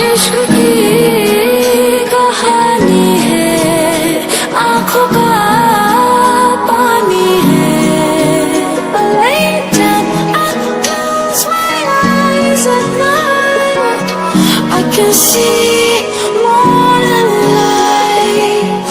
इश्क की कहानी है, आँखों का पानी है। Late up, I close my eyes at night, I can see more than light.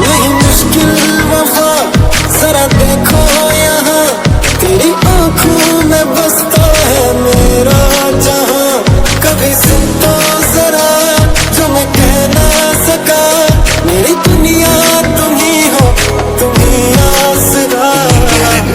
नहीं मुश्किल वफा जरा देखो यहाँ, तेरी आंखों में बसता है मेरा जहाँ। कभी सुन तो जरा जो मैं कह ना सका, मेरी दुनिया तुम ही हो, तुम ही आसरा।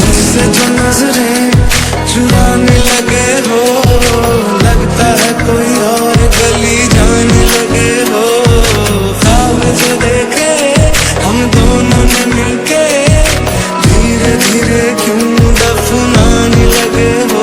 मुझसे जो नजरें चुराने लगे हो, लगता है कोई और गली जाने लगे हो। ख्वाब जो देखे हम दोनों ने मिलके, धीरे धीरे क्यों दफनाने लगे हो।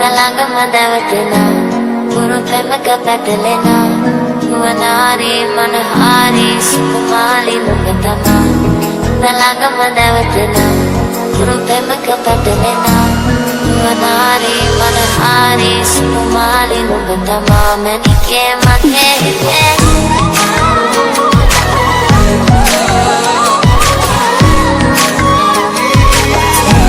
Dalaga madawatna, puro prema ka patalena. Wanari manahari, sukumali lugatama. Dalaga madawatna, puro prema ka patalena. Wanari manahari, sukumali lugatama. Mani ke make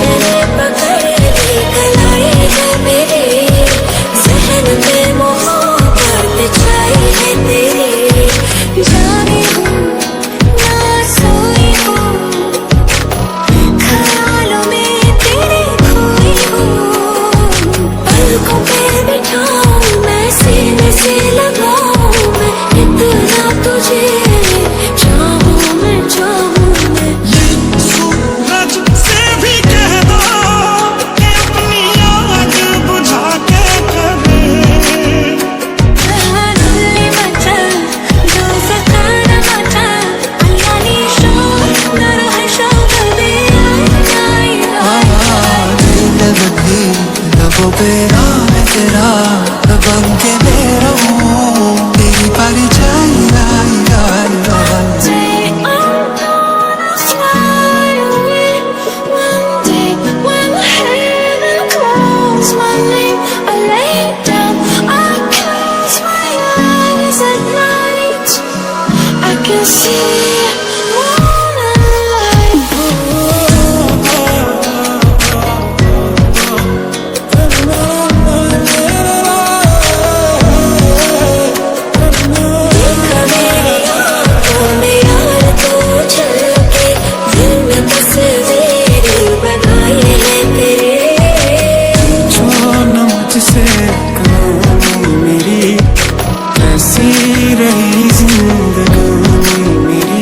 तेरे पकड़ ली कलाई है मेरी, ज़हन में मोहब्बत छाई है तेरी। जानी हूँ ना सोई हूँ, ख्यालों में तेरे खोई हूँ। पलकों पे बिठाऊं मैं, सीने से लगाऊं मैं, इतना तुझे चाहूं मैं, चाहूं मैं। सूरज से भी कह दो कि अपनी आग बुझा के करे। Nulli mata, dozakana mata, ayani shauq, naro hai shauq de ay ay ay. दिल बंदी लबों पे नाम है तेरा, बन के मैं रहूं तेरी परछाई। आई आई आई Day I'm gonna fly away. One day when heaven calls my name, I lay down, I close my eyes at night, I can see moon and light. देखा मेरी आँखों में यार तू झलके, दिल में तस्वीर बनाई है तेरे। जो न मुझसे कहानी मेरी, कैसी रही जिंदगानी मेरी।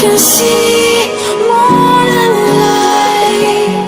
can see morning light.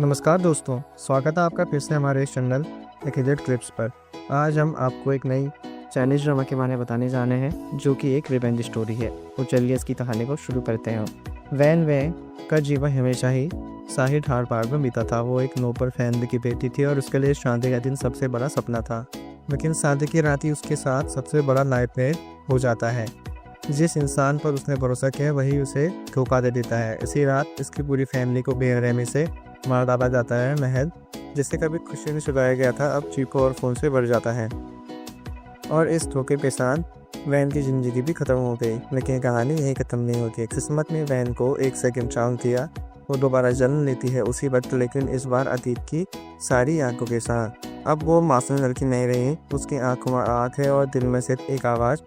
नमस्कार दोस्तों, स्वागत है आपका फिर से हमारे इस चैनल एक्यूरेट क्लिप्स पर। आज हम आपको एक नई चाइनीज ड्रामा के बारे में बताने जाने हैं जो कि एक रिवेंज स्टोरी है। तो चलिए इसकी कहानी को शुरू करते हैं। वैन वे का जीवन हमेशा ही शाही ठाड़ पाड़ में बीता था। वो एक नोबल फैमिली की बेटी थी और उसके लिए शादी का दिन सबसे बड़ा सपना था। लेकिन शादी की रात ही उसके साथ सबसे बड़ा नाइटमेयर हो जाता है। जिस इंसान पर उसने भरोसा किया वही उसे धोखा दे देता है। इसी रात इसकी पूरी फैमिली को बेरहमी से मार डाला जाता है। महल जिसे कभी खुशी में सजाया गया था अब चीखों और खून से भर जाता है और इस धोखे के साथ वैन की ज़िंदगी भी ख़त्म हो गई। लेकिन कहानी यही ख़त्म नहीं होती। किस्मत ने वैन को एक सेकंड चांस दिया। वो दोबारा जन्म लेती है उसी वक्त, लेकिन इस बार अतीत की सारी आंखों के साथ। अब वो मासूम लड़की नहीं रही। उसकी आंखों में आँख है और दिल में सिर्फ एक आवाज़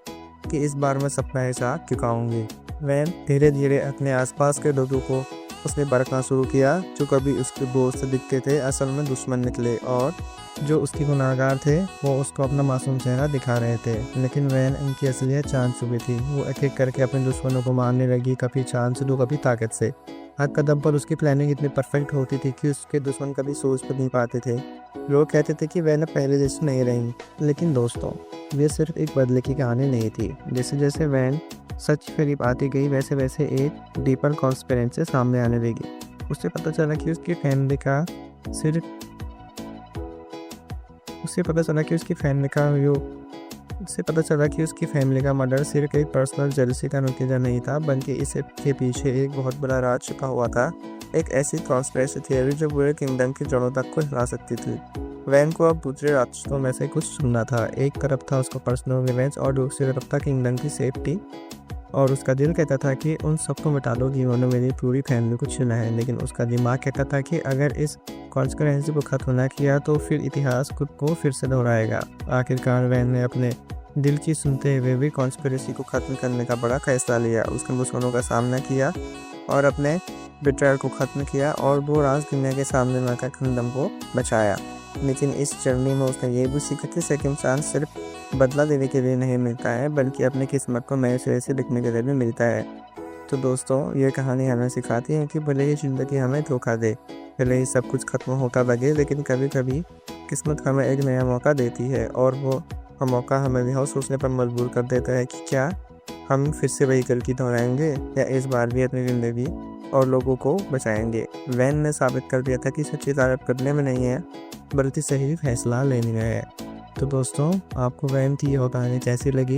कि इस बार मैं सपना के साथ चुकाऊँगी। वैन धीरे धीरे अपने आसपास के लोगों को उसने बरतना शुरू किया। जो कभी उसके दोस्त दिखते थे असल में दुश्मन निकले और जो उसकी गुनाहगार थे वो उसको अपना मासूम चेहरा दिखा रहे थे। लेकिन वैन इनकी असलियत चांद चुकी थी। वो एक एक करके अपने दुश्मनों को मारने लगी, कभी चांद से तो कभी ताकत से। हर कदम पर उसकी प्लानिंग इतनी परफेक्ट होती थी कि उसके दुश्मन कभी सोच पर नहीं पाते थे। लोग कहते थे कि वैन पहले जैसे नहीं रही। लेकिन दोस्तों, ये सिर्फ एक बदले की कहानी नहीं थी। जैसे जैसे वैन सच के करीब आती गई वैसे वैसे एक डीपर कॉन्स्पिरेंसी सामने आने लगी। उसे पता चला कि उसकी फैमिली का मर्डर सिर्फ एक पर्सनल जेलसी का नतीजा नहीं था, बल्कि इसके पीछे एक बहुत बड़ा राज छुपा हुआ था। एक ऐसी कॉन्स्पिरेसी थियरी जो पूरे किंगडम की जड़ों तक को हिला सकती थी। वैन को अब दूसरे रास्तों में से कुछ सुनना था। एक तरफ था उसको पर्सनल रिवेंज और दूसरी तरफ था किंगडम की सेफ्टी। और उसका दिल कहता था कि उन सबको मिटा दो जिन्होंने मेरी पूरी फैमिली को छीना है। लेकिन उसका दिमाग कहता था कि अगर इस कॉन्स्पिरेसी को खत्म ना किया तो फिर इतिहास खुद को फिर से दोहराएगा। आखिरकार वैन ने अपने दिल की सुनते हुए भी कॉन्स्पिरेसी को ख़त्म करने का बड़ा फैसला लिया। उसने दुश्मनों का सामना किया और अपने बिट्रायल को ख़त्म किया और वो राज दुनिया के सामने लाकर किंगडम को बचाया। लेकिन इस जर्नी में उसने ये भी सीखा कि सेकंड चांस सिर्फ बदला देने के लिए नहीं मिलता है, बल्कि अपनी किस्मत को नए सिरे से लिखने के लिए भी मिलता है। तो दोस्तों, ये कहानी हमें सिखाती है कि भले ही ज़िंदगी हमें धोखा दे, भले ही सब कुछ खत्म होता लगे, लेकिन कभी कभी किस्मत हमें एक नया मौका देती है और वो मौका हमें यह सोचने पर मजबूर कर देता है कि क्या हम फिर से वही गलती दोहराएंगे या इस बार भी अपनी ज़िंदगी और लोगों को बचाएंगे। वैन ने साबित कर दिया था कि सच्ची तारीफ करने में नहीं है, बल्कि सही फैसला लेने में है। तो दोस्तों, आपको वैन की यह कहानी कैसी लगी?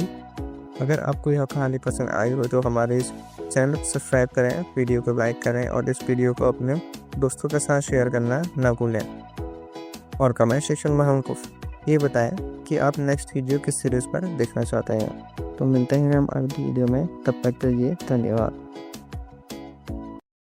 अगर आपको यह कहानी पसंद आई हो तो हमारे इस चैनल को सब्सक्राइब करें, वीडियो को लाइक करें और इस वीडियो को अपने दोस्तों के साथ शेयर करना ना भूलें। और कमेंट सेक्शन में हमको ये बताएं कि आप नेक्स्ट वीडियो किस सीरीज़ पर देखना चाहते हैं। तो मिलते हैं हम अगली वीडियो में, तब तक के लिए धन्यवाद।